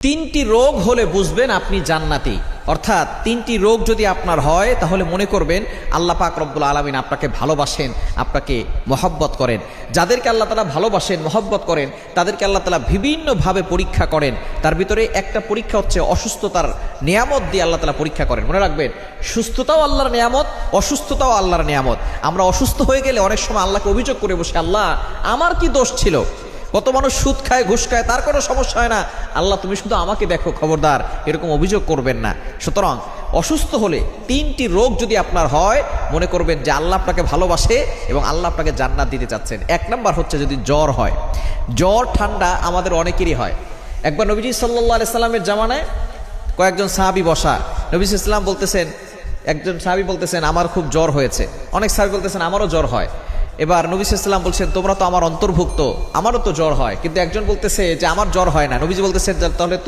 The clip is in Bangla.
তিনটি রোগ হলে বুঝবেন আপনি জান্নাতি। অর্থাৎ তিনটি রোগ যদি আপনার হয় তাহলে মনে করবেন আল্লাহ পাক রব্বুল আলামিন আপনাকে ভালোবাসেন, আপনাকে মহব্বত করেন। যাদেরকে আল্লাহ তাআলা ভালোবাসেন, মহব্বত করেন, তাদেরকে আল্লাহ তাআলা বিভিন্নভাবে পরীক্ষা করেন। তার ভিতরে একটা পরীক্ষা হচ্ছে অসুস্থতার নিয়ামত দিয়ে আল্লাহ তাআলা পরীক্ষা করেন। মনে রাখবেন, সুস্থতাও আল্লাহর নিয়ামত, অসুস্থতাও আল্লাহর নিয়ামত। আমরা অসুস্থ হয়ে গেলে অনেক সময় আল্লাহকে অভিযোগ করে বসে, আল্লাহ আমার কি দোষ ছিল? কত মানুষ সুদ খায়, ঘুষ খায়, তার কোনো সমস্যা হয় না, আল্লাহ তুমি শুধু আমাকে দেখো, খবরদার এরকম অভিযোগ করবেন না। সুতরাং অসুস্থ হলে তিনটি রোগ যদি আপনার হয়, মনে করবেন যে আল্লাহ আপনাকে ভালোবাসে এবং আল্লাহ আপনাকে জান্নাত দিতে চাচ্ছেন। এক নাম্বার হচ্ছে যদি জ্বর হয়। জ্বর ঠান্ডা আমাদের অনেকেরই হয়। একবার নবীজি সাল্লাল্লাহু আলাইহি সাল্লামের জামানায় কয়েকজন সাহাবী বসা, নবী সাল্লাল্লাহু আলাইহি সাল্লাম বলতেছেন, একজন সাহাবী বলতেছেন আমার খুব জ্বর হয়েছে, অনেক সাহাবী বলতেছেন আমারও জ্বর হয়। এবার নবী সাল্লাল্লাহু আলাইহি ওয়াসাল্লাম বলছেন তোমরা তো আমার অন্তর্ভুক্ত, আমারও তো জ্বর হয়। কিন্তু একজন বলতেছে যে আমার জ্বর হয় না। নবীজি বলতেছেন তাহলে তুমি